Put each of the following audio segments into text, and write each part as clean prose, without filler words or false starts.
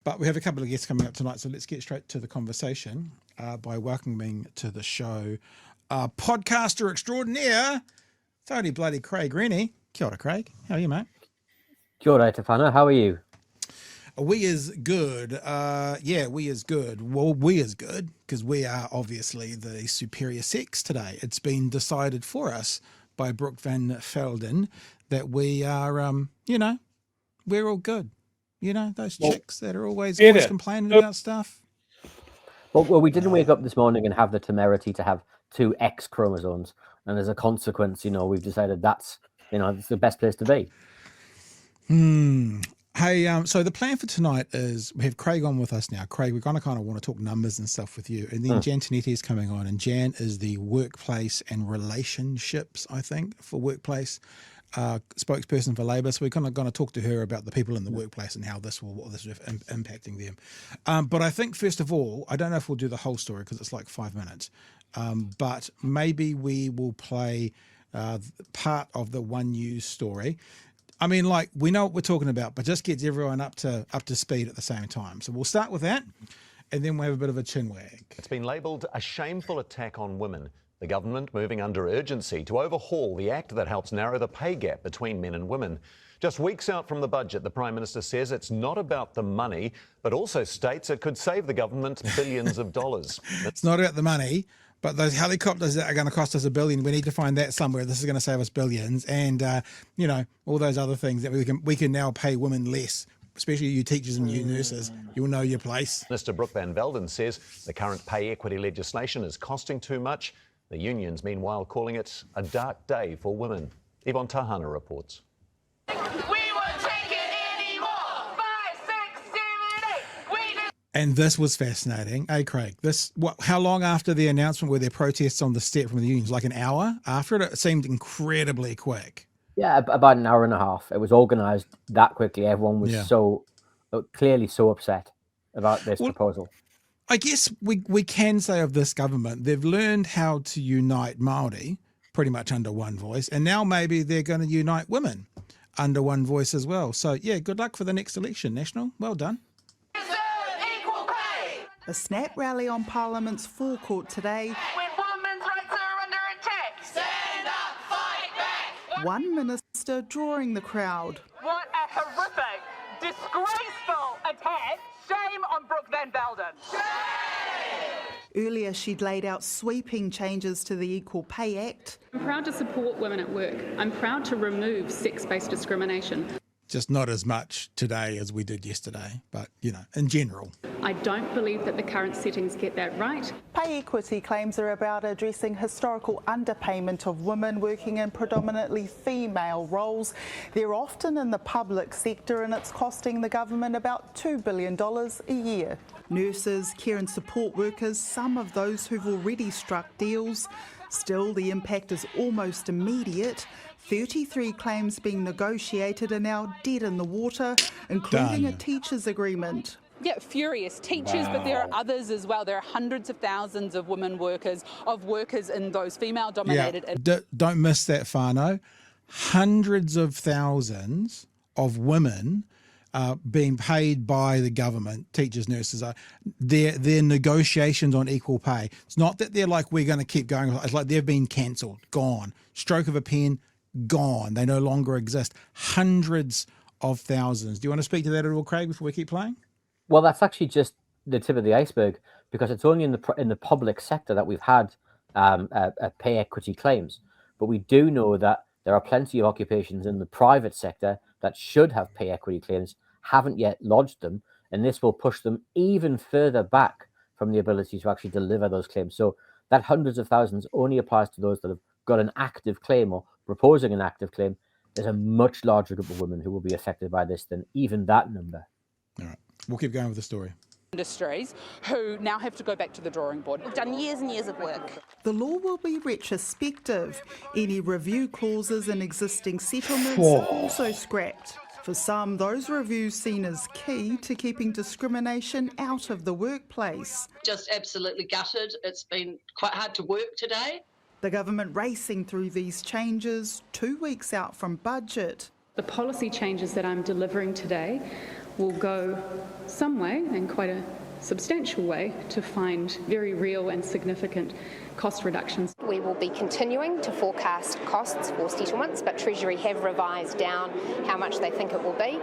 But we have a couple of guests coming up tonight, so let's get straight to the conversation by welcoming to the show podcaster extraordinaire, Tony bloody Craig Renney. Kia ora, Craig. How are you, mate? Kia ora, Tefano. How are you? We is good. We is good. Well, we is good because we are obviously the superior sex today. It's been decided for us by Brooke Van Velden that we are, we're all good. You know, those chicks that are always complaining about stuff. Well, we didn't wake up this morning and have the temerity to have two X chromosomes. And as a consequence, we've decided that's the best place to be. Hey, so the plan for tonight is we have Craig on with us now. Craig, we're going to kind of want to talk numbers and stuff with you. And then Jan Tanetti is coming on. And Jan is the workplace and relationships, I think, for workplace spokesperson for Labour. So we're kind of going to talk to her about the people in the workplace and what this is impacting them. But I think, first of all, I don't know if we'll do the whole story because it's like 5 minutes. But maybe we will play part of the One News story. I mean, like, we know what we're talking about, but just gets everyone up to speed at the same time. So we'll start with that, and then we'll have a bit of a chin wag. It's been labelled a shameful attack on women. The government moving under urgency to overhaul the act that helps narrow the pay gap between men and women. Just weeks out from the budget, the Prime Minister says it's not about the money, but also states it could save the government billions of dollars. It's not about the money, but those helicopters that are going to cost us $1 billion, we need to find that somewhere. This is going to save us billions. And, all those other things that we can now pay women less, especially you teachers and you nurses. You'll know your place. Minister Brooke Van Velden says the current pay equity legislation is costing too much. The unions, meanwhile, calling it a dark day for women. Yvonne Tahana reports. We won't take it anymore. 5, 6, 7, 8. And this was fascinating. Hey, Craig, how long after the announcement were there protests on the step from the unions? Like an hour after it? It seemed incredibly quick. Yeah, about an hour and a half. It was organised that quickly. Everyone was clearly so upset about this proposal. I guess we can say of this government, they've learned how to unite Māori pretty much under one voice, and now maybe they're going to unite women under one voice as well. So, yeah, good luck for the next election, National. Well done. Equal pay. A snap rally on Parliament's forecourt today. When women's rights are under attack. Stand up, fight back. One minister drawing the crowd. What a horrific, disgraceful attack. Shame on Brooke Van Velden. Earlier, she'd laid out sweeping changes to the Equal Pay Act. I'm proud to support women at work. I'm proud to remove sex-based discrimination. Just not as much today as we did yesterday, but, in general. I don't believe that the current settings get that right. Pay equity claims are about addressing historical underpayment of women working in predominantly female roles. They're often in the public sector, and it's costing the government about $2 billion a year. Nurses, care and support workers, some of those who've already struck deals. Still, the impact is almost immediate. 33 claims being negotiated are now dead in the water, including a teachers' agreement. Yeah, furious teachers, but there are others as well. There are hundreds of thousands of women workers, in those female-dominated... Don't miss that, Whānau. Hundreds of thousands of women being paid by the government, teachers, nurses, their negotiations on equal pay. It's not that they're like, we're going to keep going. It's like they've been cancelled, gone. Stroke of a pen, gone. They no longer exist. Hundreds of thousands. Do you want to speak to that at all, Craig, before we keep playing? Well, that's actually just the tip of the iceberg, because it's only in the public sector that we've had pay equity claims. But we do know that there are plenty of occupations in the private sector that should have pay equity claims, haven't yet lodged them, and this will push them even further back from the ability to actually deliver those claims. So that hundreds of thousands only applies to those that have got an active claim or proposing an active claim. There's a much larger group of women who will be affected by this than even that number. All right. We'll keep going with the story. Industries who now have to go back to the drawing board. We've done years and years of work. The law will be retrospective. Any review clauses in existing settlements also scrapped. For some, those reviews seen as key to keeping discrimination out of the workplace. Just absolutely gutted. It's been quite hard to work today. The government racing through these changes 2 weeks out from budget. The policy changes that I'm delivering today will go some way, and quite a substantial way, to find very real and significant cost reductions. We will be continuing to forecast costs for settlements, but Treasury have revised down how much they think it will be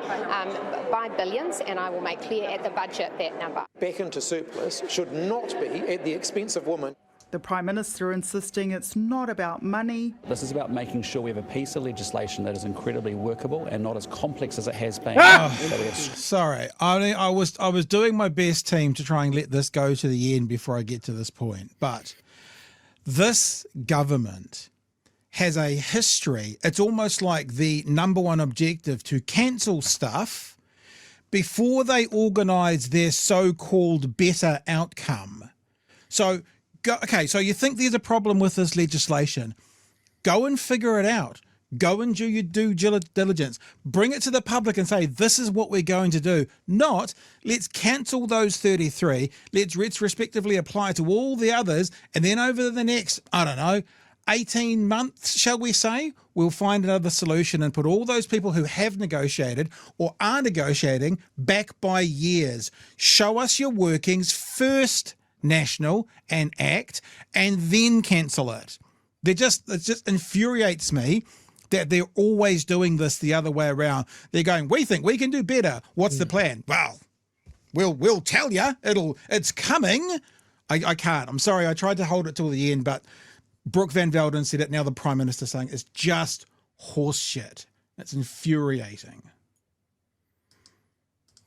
by billions, and I will make clear at the budget that number. Back into surplus should not be at the expense of women. The Prime Minister insisting it's not about money. This is about making sure we have a piece of legislation that is incredibly workable and not as complex as it has been. Sorry, I was doing my best, team, to try and let this go to the end before I get to this point. But this government has a history. It's almost like the number one objective to cancel stuff before they organise their so-called better outcome. So. Okay, so you think there's a problem with this legislation. Go and figure it out. Go and do your due diligence. Bring it to the public and say, this is what we're going to do. Not, let's cancel those 33. Let's retrospectively apply to all the others. And then over the next, 18 months, shall we say, we'll find another solution and put all those people who have negotiated or are negotiating back by years. Show us your workings first, National, and act, and then cancel it. It just infuriates me that they're always doing this the other way around. They're going, we think we can do better. What's the plan? Well, we'll tell you. It's coming. I can't. I'm sorry. I tried to hold it till the end, but Brooke Van Velden said it. Now the Prime Minister saying it's just horse shit. It's infuriating.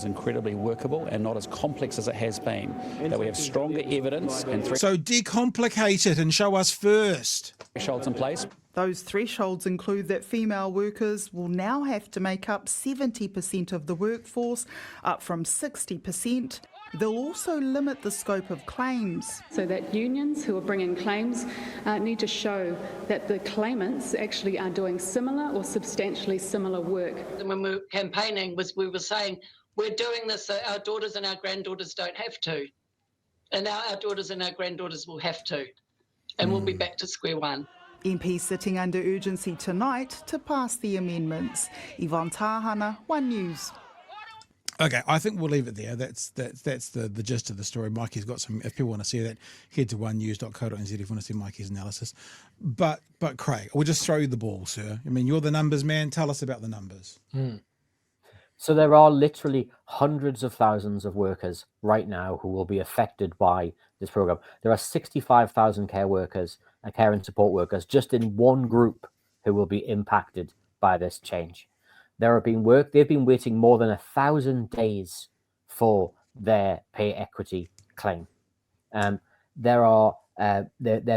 Incredibly workable and not as complex as it has been. That we have stronger evidence and so decomplicate it and show us first. Thresholds in place. Those thresholds include that female workers will now have to make up 70% of the workforce, up from 60%. They'll also limit the scope of claims. So that unions who are bringing claims need to show that the claimants actually are doing similar or substantially similar work. When we were campaigning, we were saying, we're doing this so our daughters and our granddaughters don't have to. And now our daughters and our granddaughters will have to. And we'll be back to square one. MPs sitting under urgency tonight to pass the amendments. Yvonne Tahana, One News. Okay, I think we'll leave it there. That's the gist of the story. Mikey's got some. If people want to see that, head to onenews.co.nz if you want to see Mikey's analysis. But Craig, we'll just throw you the ball, sir. I mean, you're the numbers man. Tell us about the numbers. So there are literally hundreds of thousands of workers right now who will be affected by this program. There are 65,000 care workers and care and support workers just in one group who will be impacted by this change. They've been waiting more than 1,000 days for their pay equity claim. They're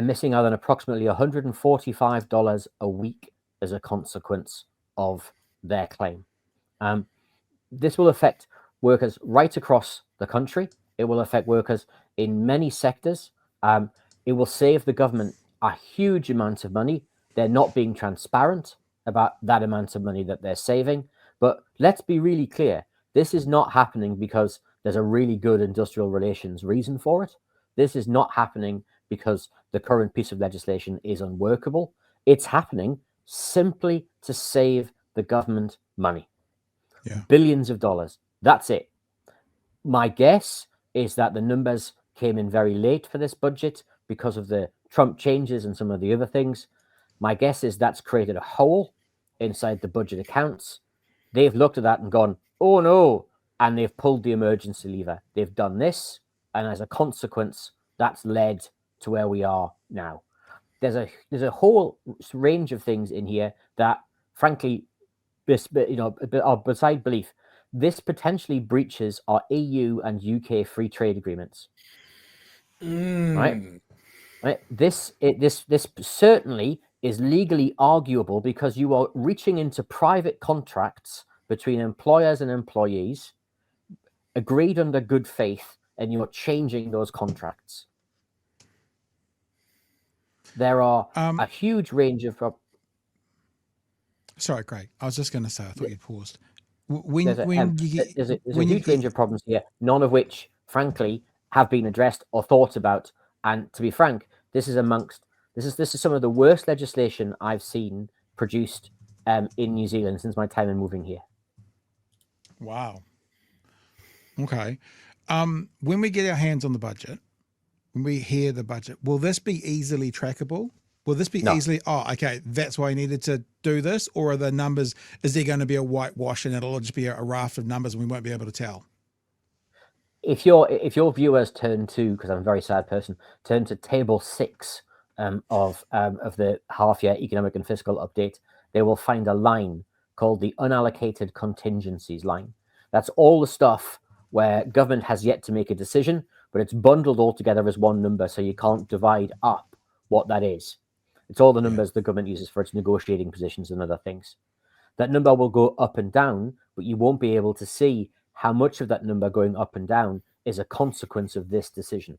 missing out on approximately $145 a week as a consequence of their claim. This will affect workers right across the country. It will affect workers in many sectors. It will save the government a huge amount of money. They're not being transparent about that amount of money that they're saving. But let's be really clear. This is not happening because there's a really good industrial relations reason for it. This is not happening because the current piece of legislation is unworkable. It's happening simply to save the government money. Yeah. Billions of dollars. That's it. My guess is that the numbers came in very late for this budget because of the Trump changes and some of the other things. My guess is that's created a hole inside the budget accounts. They've looked at that and gone, oh no, and they've pulled the emergency lever. They've done this, and as a consequence, that's led to where we are now. There's a whole range of things in here that, frankly, are beside belief. This potentially breaches our EU and UK free trade agreements. Right? This certainly is legally arguable because you are reaching into private contracts between employers and employees, agreed under good faith, and you're changing those contracts. There are a huge range of... Sorry, Craig. I was just going to say, I thought you paused. There's a huge range of problems here, none of which, frankly, have been addressed or thought about. And to be frank, this is some of the worst legislation I've seen produced in New Zealand since my time in moving here. Wow. Okay. When we get our hands on the budget, when we hear the budget, will this be easily trackable? Will this be No. easily, oh, okay, that's why I needed to do this? Or are the numbers, is there going to be a whitewash and it'll just be a raft of numbers and we won't be able to tell? If your viewers turn to, because I'm a very sad person, turn to table 6 of the half-year economic and fiscal update, they will find a line called the unallocated contingencies line. That's all the stuff where government has yet to make a decision, but it's bundled all together as one number, so you can't divide up what that is. It's all the numbers the government uses for its negotiating positions and other things. That number will go up and down, but you won't be able to see how much of that number going up and down is a consequence of this decision,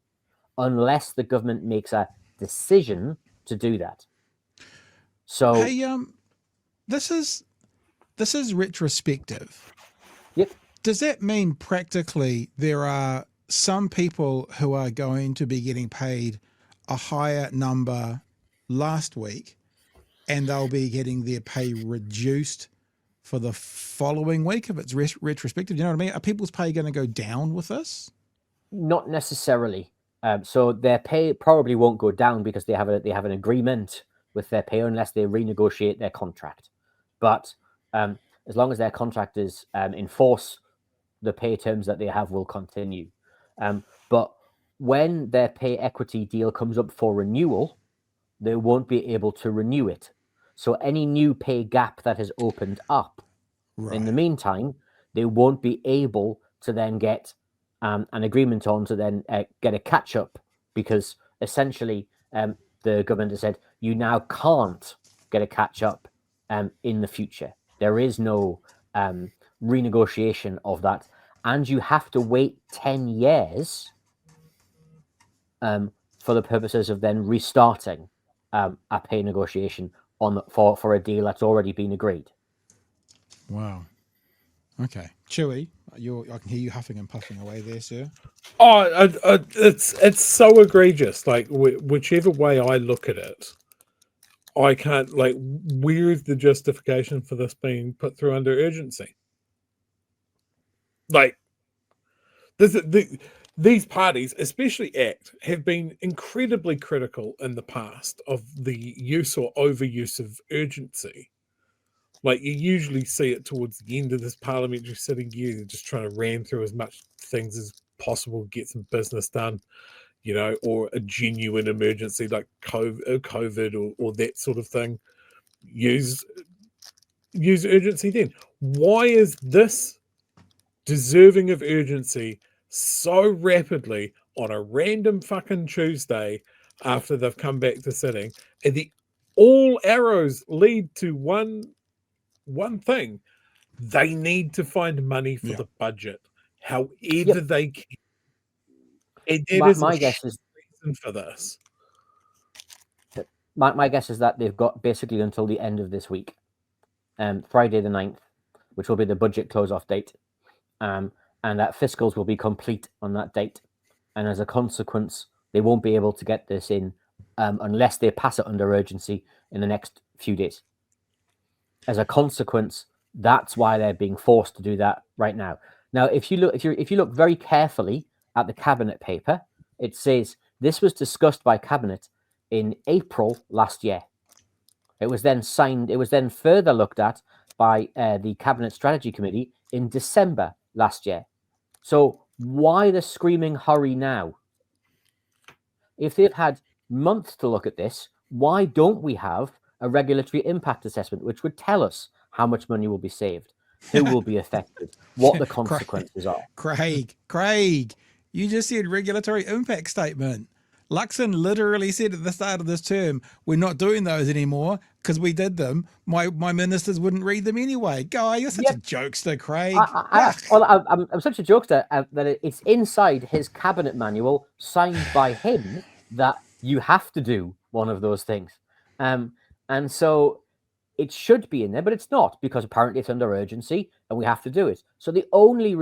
unless the government makes a decision to do that. So, hey, this is retrospective. Yep. Does that mean practically there are some people who are going to be getting paid a higher number last week and they'll be getting their pay reduced for the following week if it's retrospective? Do you know what I mean? Are people's pay going to go down with this? Not necessarily. So their pay probably won't go down because they have an agreement with their pay unless they renegotiate their contract. But as long as their contract is in force, the pay terms that they have will continue. But when their pay equity deal comes up for renewal, they won't be able to renew it. So any new pay gap that has opened up in the meantime, they won't be able to then get an agreement on to then get a catch up, because essentially the government has said you now can't get a catch up in the future. There is no renegotiation of that, and you have to wait 10 years for the purposes of then restarting a pay negotiation for a deal that's already been agreed. Wow. Okay, Chewie, I can hear you huffing and puffing away there, sir. Oh, it's so egregious. Like whichever way I look at it, I can't, like, where's the justification for this being put through under urgency? Like, these parties, especially ACT, have been incredibly critical in the past of the use or overuse of urgency. Like, you usually see it towards the end of this parliamentary sitting year. They're just trying to ram through as much things as possible, get some business done, you know, or a genuine emergency like COVID or that sort of thing. Use urgency then. Why is this deserving of urgency so rapidly on a random fucking Tuesday after they've come back to sitting? And all arrows lead to one thing: they need to find money for the budget, however they can. And that is My guess is reason for this. My guess is that they've got basically until the end of this week, Friday the 9th, which will be the budget close-off date, and that fiscals will be complete on that date. And as a consequence, they won't be able to get this in unless they pass it under urgency in the next few days. As a consequence, that's why they're being forced to do that right now. Now, if you look very carefully at the cabinet paper, it says this was discussed by cabinet in April last year. It was then signed. It was then further looked at by the cabinet strategy committee in December last year. So why the screaming hurry now? If they've had months to look at this, why don't we have a regulatory impact assessment which would tell us how much money will be saved, who will be affected, what the consequences are? Craig, you just said regulatory impact statement. Luxon literally said at the start of this term, we're not doing those anymore because we did them. My ministers wouldn't read them anyway. Guy, you're such a jokester, Craig. I'm such a jokester that it's inside his cabinet manual signed by him that you have to do one of those things. And so it should be in there, but it's not, because apparently it's under urgency and we have to do it. So the only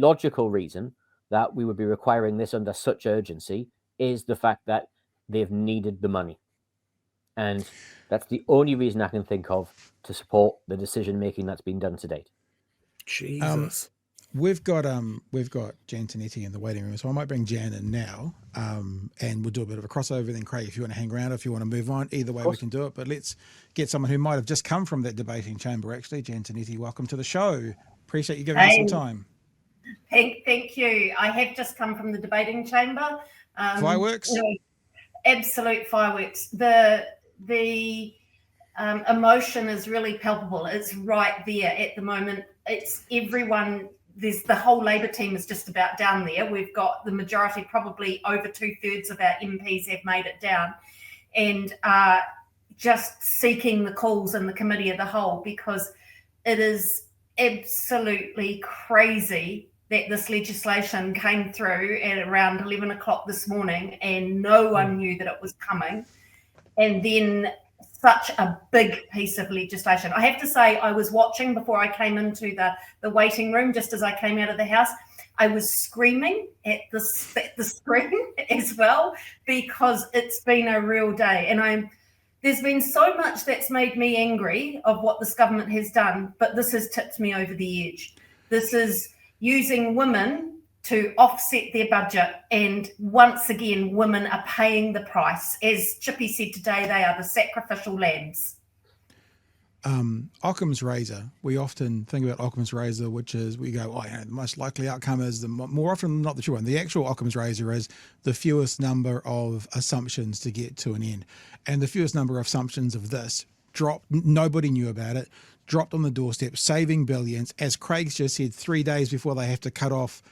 logical reason that we would be requiring this under such urgency is the fact that they've needed the money. And that's the only reason I can think of to support the decision making that's been done to date. Jesus. We've got Jan Tanetti in the waiting room, so I might bring Jan in now, and we'll do a bit of a crossover. Then Craig, if you want to hang around, if you want to move on, either way we can do it. But let's get someone who might have just come from that debating chamber. Actually, Jan Tanetti, welcome to the show. Appreciate you giving us some time. Thank you. I have just come from the debating chamber. Fireworks. Absolute fireworks. The emotion is really palpable. It's right there at the moment. It's everyone. There's the whole Labour team is just about down there. We've got the majority, probably over 2/3 of our MPs have made it down, and just seeking the calls in the committee of the whole, because it is absolutely crazy that this legislation came through at around 11 o'clock this morning and no one knew that it was coming. And then such a big piece of legislation. I have to say, I was watching before I came into the waiting room, just as I came out of the house. I was screaming at the screen as well, because it's been a real day. And there's been so much that's made me angry of what this government has done, but this has tipped me over the edge. This is using women to offset their budget, and once again, women are paying the price. As Chippy said today, they are the sacrificial lambs. Occam's razor. We often think about Occam's razor, which is we go, the most likely outcome is more often than not the true one. The actual Occam's razor is the fewest number of assumptions to get to an end, and the fewest number of assumptions of this dropped. Nobody knew about it. Dropped on the doorstep, saving billions. As Craig's just said, 3 days before they have to cut off,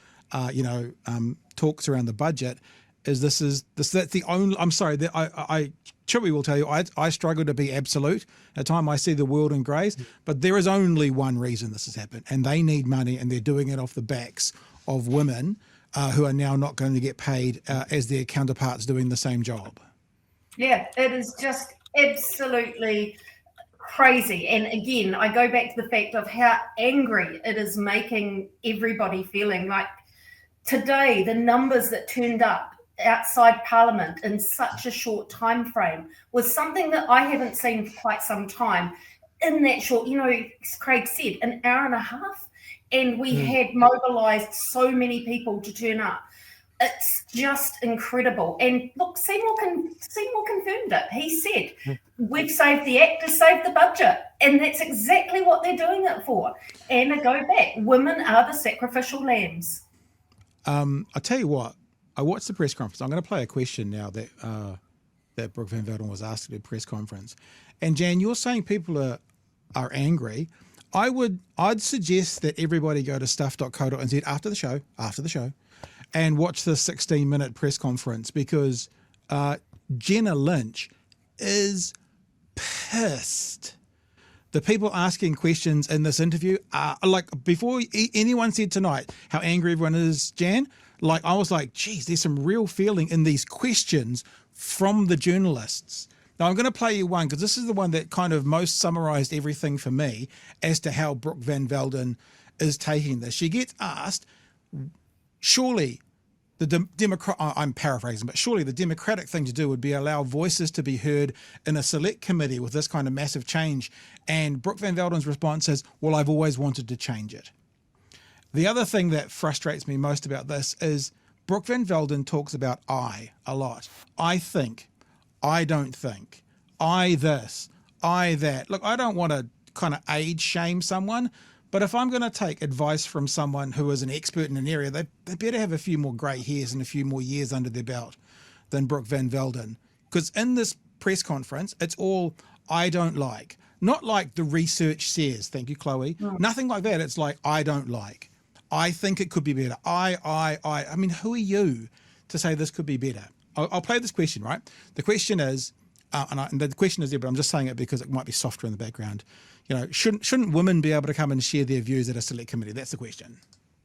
talks around the budget. That's the only. I'm sorry. Chewie will tell you. I struggle to be absolute. At time I see the world in greys, but there is only one reason this has happened, and they need money, and they're doing it off the backs of women who are now not going to get paid as their counterparts doing the same job. Yeah, it is just absolutely crazy. And again, I go back to the fact of how angry it is making everybody feeling. Like today, the numbers that turned up outside Parliament in such a short time frame was something that I haven't seen for quite some time. In that short, Craig said, an hour and a half, and we had mobilised so many people to turn up. It's just incredible. And look, Seymour confirmed it. He said, we've saved the actors, saved the budget. And that's exactly what they're doing it for. And I go back, women are the sacrificial lambs. I'll tell you what, I watched the press conference. I'm going to play a question now that Brooke Van Velden was asked at a press conference. And Jan, you're saying people are angry. I'd suggest that everybody go to stuff.co.nz after the show, and watch the 16-minute press conference, because Jenna Lynch is pissed. The people asking questions in this interview are like, before anyone said tonight how angry everyone is, Jan, like I was like, geez, there's some real feeling in these questions from the journalists. Now I'm going to play you one, because this is the one that kind of most summarised everything for me as to how Brooke Van Velden is taking this. She gets asked, surely I'm paraphrasing, but surely the democratic thing to do would be allow voices to be heard in a select committee with this kind of massive change. And Brooke Van Velden's response is, well, I've always wanted to change it. The other thing that frustrates me most about this is Brooke Van Velden talks about I a lot. I think, I don't think, I this, I that. Look, I don't want to kind of age shame someone, but if I'm going to take advice from someone who is an expert in an area, they better have a few more grey hairs and a few more years under their belt than Brooke Van Velden. Because in this press conference, it's all I don't like. Not like the research says, thank you, Chloe. Nothing like that. It's like, I don't like. I think it could be better. I mean, who are you to say this could be better? I'll play this question, right? The question is, and the question is there, but I'm just saying it because it might be softer in the background. Shouldn't women be able to come and share their views at a select committee? That's the question.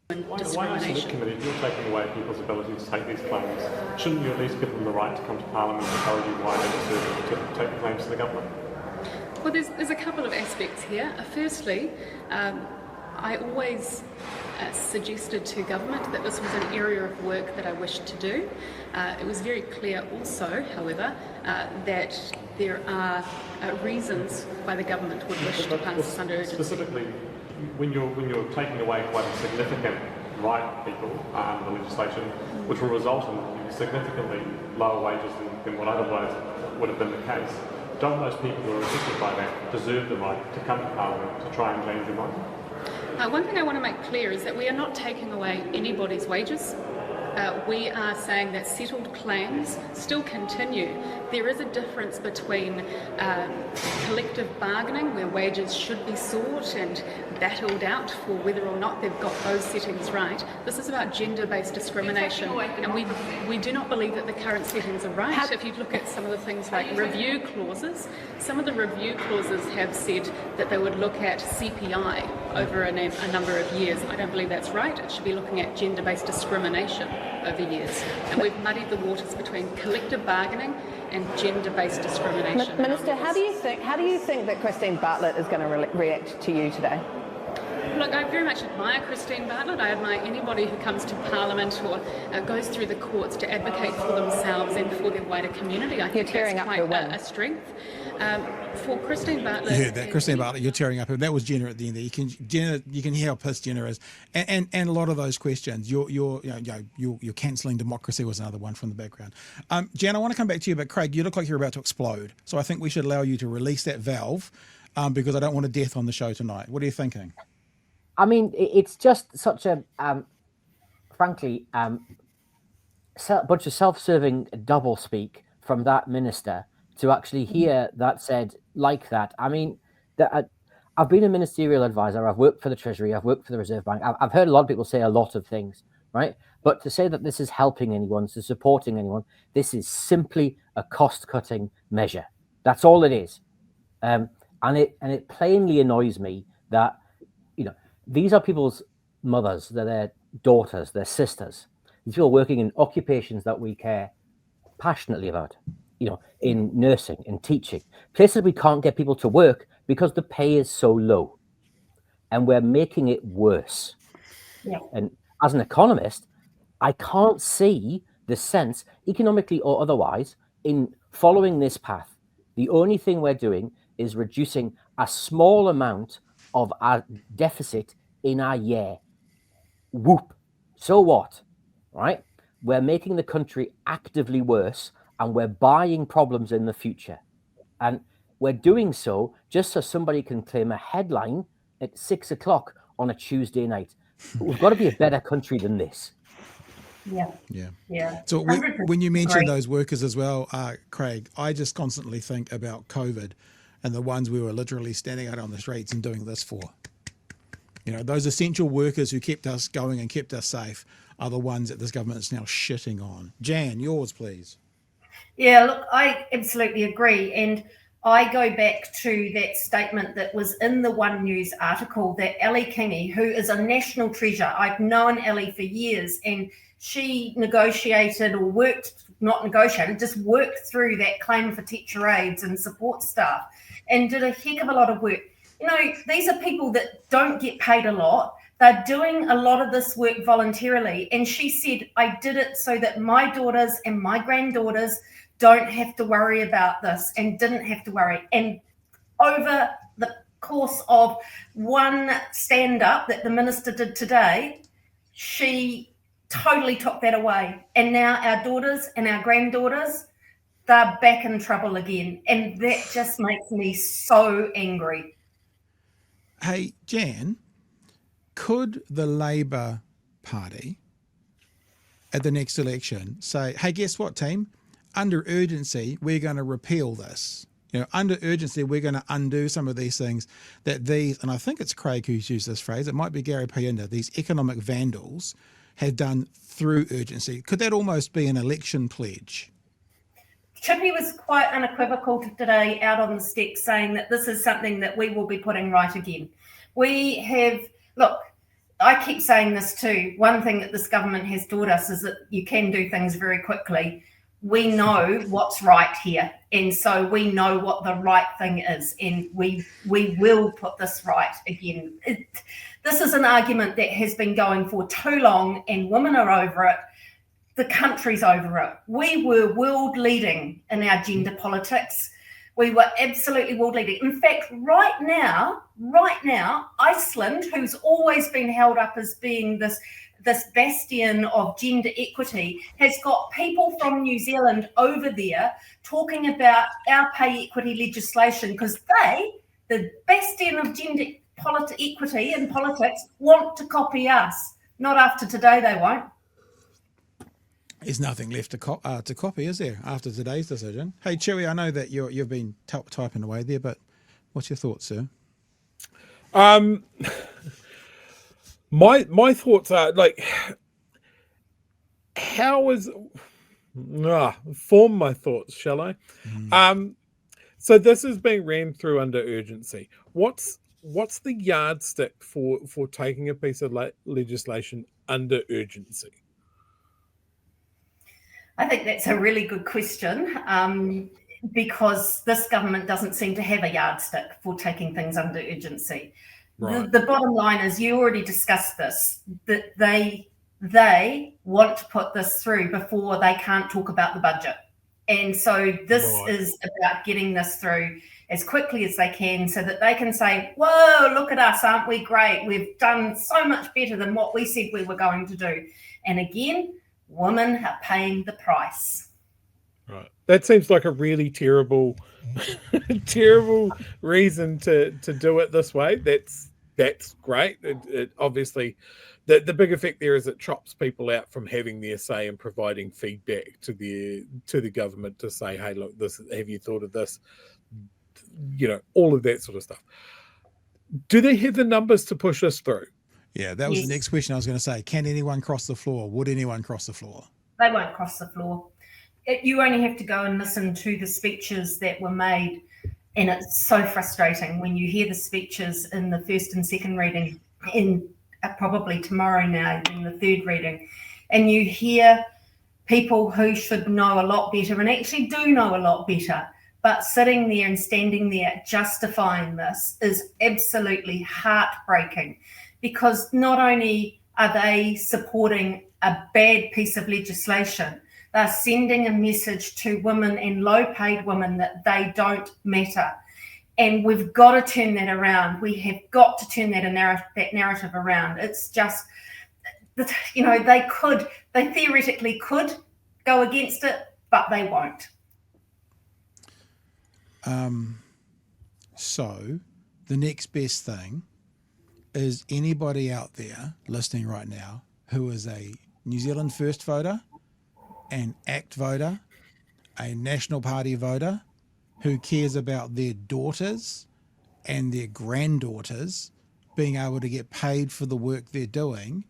Why a select committee? If you're taking away people's ability to take these claims, shouldn't you at least give them the right to come to Parliament and tell you why they deserve to take the claims to the government? Well, there's a couple of aspects here. Firstly, I always suggested to government that this was an area of work that I wished to do. It was very clear also, however, that there are reasons why the government would wish to pass this under urgency. Specifically, when you're taking away quite a significant right of people under the legislation, which will result in significantly lower wages than what otherwise would have been the case, don't those people who are affected by that deserve the right to come to Parliament to try and change their mind? One thing I want to make clear is that we are not taking away anybody's wages. We are saying that settled claims still continue. There is a difference between collective bargaining, where wages should be sought and battled out for whether or not they've got those settings right. This is about gender-based discrimination, and we do not believe that the current settings are right. If you look at some of the things like review clauses, some of the review clauses have said that they would look at CPI over a number of years. I don't believe that's right. It should be looking at gender-based discrimination over years. And we've muddied the waters between collective bargaining and gender-based discrimination. Minister, how do you think that Christine Bartlett is going to react to you today? Look, I very much admire Christine Bartlett. I admire anybody who comes to Parliament or goes through the courts to advocate for themselves and for their wider community. I think that's quite a strength. For Christine Bartlett... You heard that, Christine Bartlett, you're tearing up. That was Jenna at the end there. You can hear how pissed Jenna is. And a lot of those questions, you're cancelling democracy was another one from the background. Jan, I want to come back to you, but Craig, you look like you're about to explode. So I think we should allow you to release that valve because I don't want a death on the show tonight. What are you thinking? I mean, it's just such a, frankly, bunch of self-serving doublespeak from that minister to actually hear that said like that. I mean, I've been a ministerial advisor. I've worked for the Treasury. I've worked for the Reserve Bank. I've heard a lot of people say a lot of things, right? But to say that this is helping anyone, this is supporting anyone, this is simply a cost-cutting measure. That's all it is. And it plainly annoys me that, these are people's mothers, they're their daughters, their sisters. These people working in occupations that we care passionately about, in nursing, in teaching, places we can't get people to work because the pay is so low. And we're making it worse. Yeah. And as an economist, I can't see the sense, economically or otherwise, in following this path. The only thing we're doing is reducing a small amount of our deficit in our year. Whoop. So what? Right? We're making the country actively worse and we're buying problems in the future. And we're doing so just so somebody can claim a headline at 6 o'clock on a Tuesday night. We've got to be a better country than this. Yeah. So when you mention those workers as well, Craig, I just constantly think about COVID and the ones we were literally standing out on the streets and doing this for. Those essential workers who kept us going and kept us safe are the ones that this government is now shitting on. Jan, yours, please. Yeah, look, I absolutely agree. And I go back to that statement that was in the One News article that Ellie Kingy, who is a national treasure, I've known Ellie for years, and she negotiated or just worked through that claim for teacher aides and support staff and did a heck of a lot of work. These are people that don't get paid a lot. They're doing a lot of this work voluntarily. And she said, I did it so that my daughters and my granddaughters don't have to worry about this and didn't have to worry. And over the course of one stand-up that the minister did today, she totally took that away. And now our daughters and our granddaughters, they're back in trouble again. And that just makes me so angry. Hey, Jan, could the Labour Party at the next election say, hey, guess what, team? Under urgency, we're going to repeal this. Under urgency, we're going to undo some of these things and I think it's Craig who's used this phrase, it might be Gary Pienda, these economic vandals have done through urgency. Could that almost be an election pledge? Chewie was quite unequivocal today out on the steps saying that this is something that we will be putting right again. I keep saying this too. One thing that this government has taught us is that you can do things very quickly. We know what's right here. And so we know what the right thing is. And we will put this right again. This is an argument that has been going for too long and women are over it. The country's over it. We were world leading in our gender politics. We were absolutely world leading. In fact, right now, Iceland, who's always been held up as being this bastion of gender equity, has got people from New Zealand over there talking about our pay equity legislation because they, the bastion of gender equity in politics, want to copy us. Not after today, they won't. There's nothing left to copy, is there, after today's decision? Hey, Chewie, I know that you've been typing away there, but what's your thoughts, sir? My thoughts are like, form my thoughts, shall I? So this is being ran through under urgency. What's the yardstick for taking a piece of legislation under urgency? I think that's a really good question because this government doesn't seem to have a yardstick for taking things under urgency. Right. The bottom line is, you already discussed this, that they want to put this through before they can't talk about the budget. And so this is about getting this through as quickly as they can so that they can say, whoa, look at us, aren't we great? We've done so much better than what we said we were going to do. And again, women are paying the price. Right. That seems like a really terrible reason to do it this way. That's great. It obviously, the big effect there is it chops people out from having their say and providing feedback to the government to say, hey, look, have you thought of this? All of that sort of stuff. Do they have the numbers to push us through? Yeah, that was the next question I was going to say. Can anyone cross the floor? Would anyone cross the floor? They won't cross the floor. You only have to go and listen to the speeches that were made, and it's so frustrating when you hear the speeches in the first and second reading, in probably tomorrow now in the third reading, and you hear people who should know a lot better and actually do know a lot better, but sitting there and standing there justifying this is absolutely heartbreaking. Because not only are they supporting a bad piece of legislation, they're sending a message to women and low-paid women that they don't matter. And we've got to turn that around. We have got to turn that narrative around. It's just, they theoretically could go against it, but they won't. So the next best thing is anybody out there listening right now who is a New Zealand First voter, an ACT voter, a National Party voter, who cares about their daughters and their granddaughters being able to get paid for the work they're doing,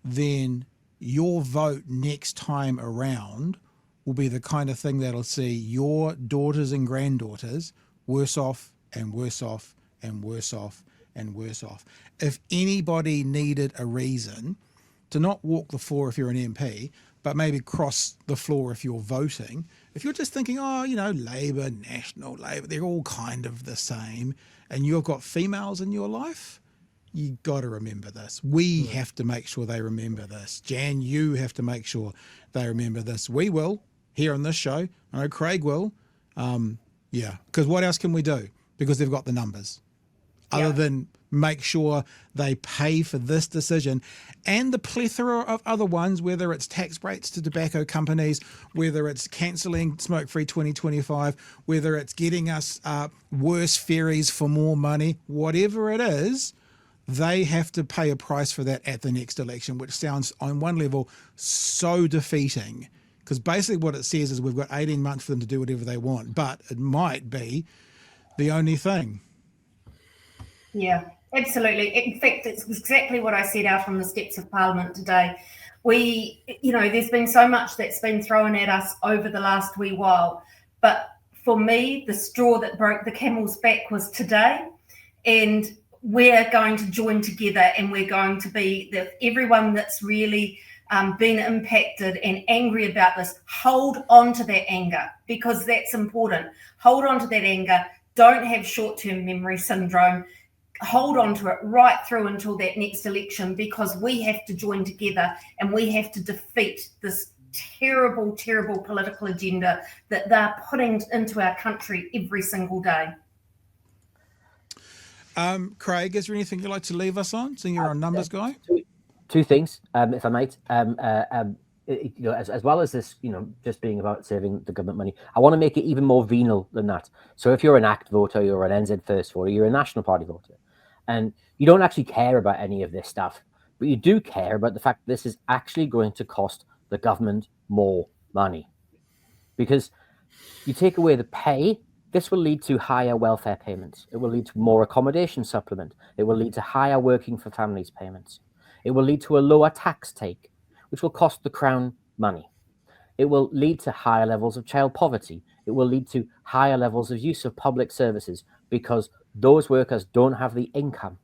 then your vote next time around will be the kind of thing that'll see your daughters and granddaughters worse off and worse off and worse off and worse off. If anybody needed a reason to not walk the floor if you're an MP, but maybe cross the floor if you're voting, if you're just thinking, Labour, National, Labour, they're all kind of the same, and you've got females in your life, you got to remember this. We have to make sure they remember this. Jan, you have to make sure they remember this. We will, here on this show. I know Craig will. Because what else can we do? Because they've got the numbers. Other than make sure they pay for this decision and the plethora of other ones, whether it's tax breaks to tobacco companies, whether it's cancelling Smoke-Free 2025, whether it's getting us worse ferries for more money, whatever it is, they have to pay a price for that at the next election, which sounds on one level so defeating, because basically what it says is we've got 18 months for them to do whatever they want, but it might be the only thing. Yeah, absolutely. In fact, it's exactly what I said out on the steps of Parliament today. There's been so much that's been thrown at us over the last wee while. But for me, the straw that broke the camel's back was today. And we're going to join together, and we're going to be everyone that's really been impacted and angry about this, hold on to that anger, because that's important. Hold on to that anger. Don't have short-term memory syndrome. Hold on to it right through until that next election, because we have to join together and we have to defeat this terrible, terrible political agenda that they're putting into our country every single day. Craig, is there anything you'd like to leave us on, seeing you're our numbers guy? Two things, if I might. As well as this, just being about saving the government money, I want to make it even more venal than that. So if you're an ACT voter, you're an NZ First voter, you're a National Party voter, and you don't actually care about any of this stuff, but you do care about the fact that this is actually going to cost the government more money. Because you take away the pay, this will lead to higher welfare payments. It will lead to more accommodation supplement. It will lead to higher working for families payments. It will lead to a lower tax take, which will cost the Crown money. It will lead to higher levels of child poverty. It will lead to higher levels of use of public services because those workers don't have the income,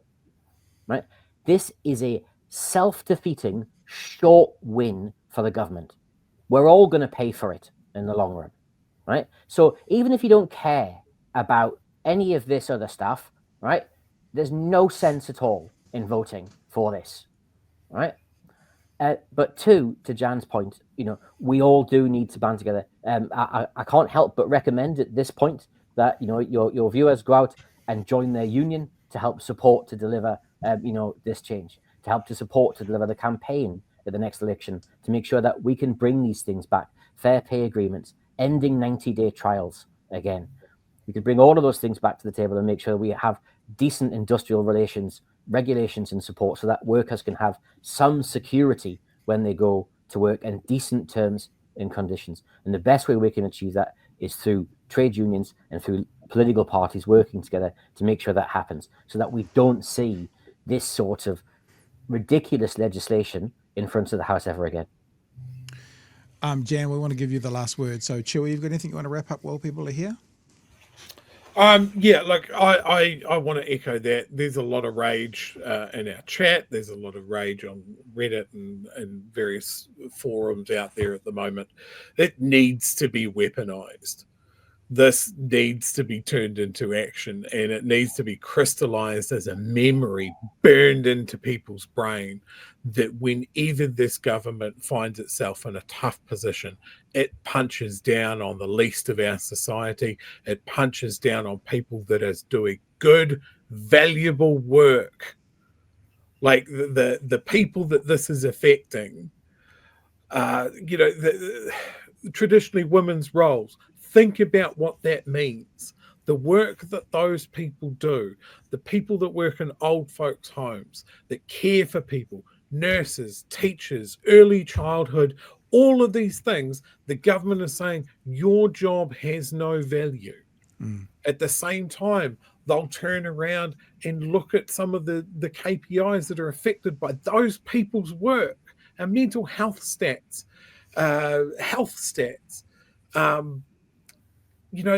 right? This is a self-defeating short win for the government. We're all going to pay for it in the long run, right? So even if you don't care about any of this other stuff, right, there's no sense at all in voting for this, right? But two, to Jan's point, we all do need to band together. I can't help but recommend at this point that your viewers go out and join their union to help support to deliver this change, to help to support to deliver the campaign at the next election, to make sure that we can bring these things back, fair pay agreements, ending 90-day trials again. We can bring all of those things back to the table and make sure we have decent industrial relations, regulations and support so that workers can have some security when they go to work and decent terms and conditions. And the best way we can achieve that is through trade unions and through political parties working together to make sure that happens, so that we don't see this sort of ridiculous legislation in front of the House ever again. Jan, we want to give you the last word. So Chewie, you've got anything you want to wrap up while people are here? Yeah, look, I want to echo that. There's a lot of rage in our chat. There's a lot of rage on Reddit and various forums out there at the moment. It needs to be weaponized. This needs to be turned into action, and it needs to be crystallized as a memory burned into people's brain that whenever this government finds itself in a tough position, it punches down on the least of our society. It punches down on people that is doing good, valuable work. Like the people that this is affecting, traditionally women's roles. Think about what that means. The work that those people do, the people that work in old folks' homes, that care for people, nurses, teachers, early childhood, all of these things, the government is saying your job has no value. At the same time, they'll turn around and look at some of the KPIs that are affected by those people's work, and mental health stats,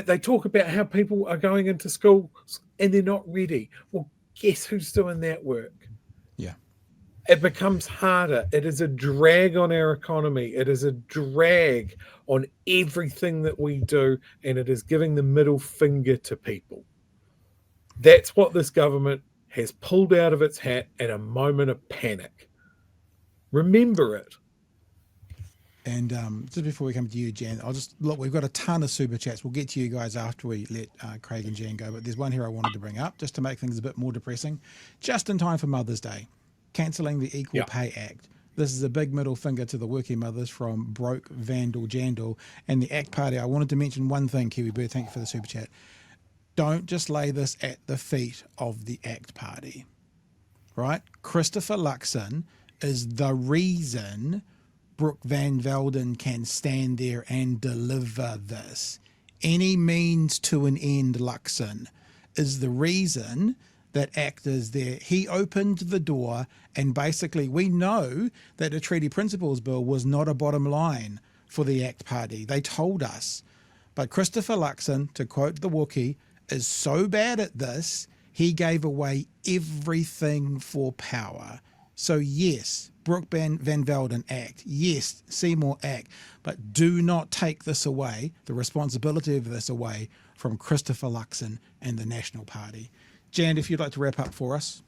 they talk about how people are going into schools and they're not ready. Well, guess who's doing that work? Yeah. It becomes harder. It is a drag on our economy. It is a drag on everything that we do, and it is giving the middle finger to people. That's what this government has pulled out of its hat in a moment of panic. Remember it. And just before we come to you, Jan, we've got a ton of super chats. We'll get to you guys after we let Craig and Jan go, but there's one here I wanted to bring up just to make things a bit more depressing. Just in time for Mother's Day, cancelling the Equal Pay Act. This is a big middle finger to the working mothers from Broke, Vandal, Jandal, and the ACT Party. I wanted to mention one thing, Kiwi Bird, thank you for the super chat. Don't just lay this at the feet of the ACT Party, right? Christopher Luxon is the reason Brooke Van Velden can stand there and deliver this. Any means to an end, Luxon, is the reason that ACT is there. He opened the door, and basically we know that the Treaty Principles Bill was not a bottom line for the ACT Party. They told us. But Christopher Luxon, to quote the Wookiee, is so bad at this, he gave away everything for power. So yes, Brooke Van Velden act. Yes, Seymour act. But do not take this away, the responsibility of this away from Christopher Luxon and the National Party. Jan, if you'd like to wrap up for us.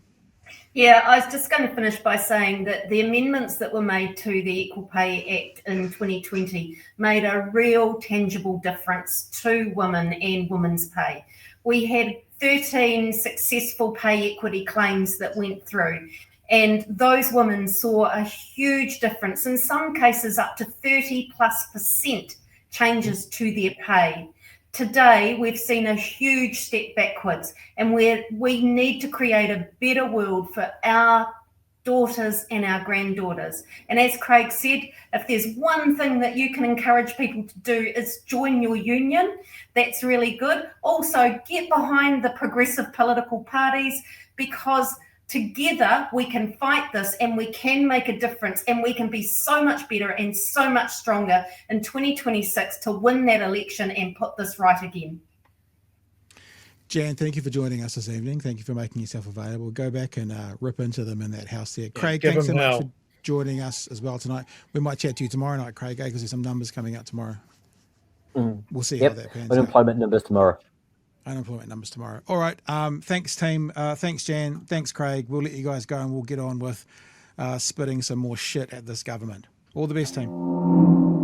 Yeah, I was just going to finish by saying that the amendments that were made to the Equal Pay Act in 2020 made a real tangible difference to women and women's pay. We had 13 successful pay equity claims that went through, and those women saw a huge difference, in some cases up to 30+% changes to their pay. Today, we've seen a huge step backwards, and we need to create a better world for our daughters and our granddaughters. And as Craig said, if there's one thing that you can encourage people to do is join your union. That's really good. Also, get behind the progressive political parties, because together we can fight this and we can make a difference, and we can be so much better and so much stronger in 2026 to win that election and put this right again. Jan, thank you for joining us this evening. Thank you for making yourself available. Go back and rip into them in that house there. Craig, thanks so much for joining us as well tonight. We might chat to you tomorrow night, Craig, because there's some numbers coming out tomorrow. We'll see how that pans out. Unemployment numbers tomorrow. Unemployment numbers tomorrow. All right. Thanks, team. Thanks, Jan. Thanks, Craig. We'll let you guys go and we'll get on with spitting some more shit at this government. All the best, team.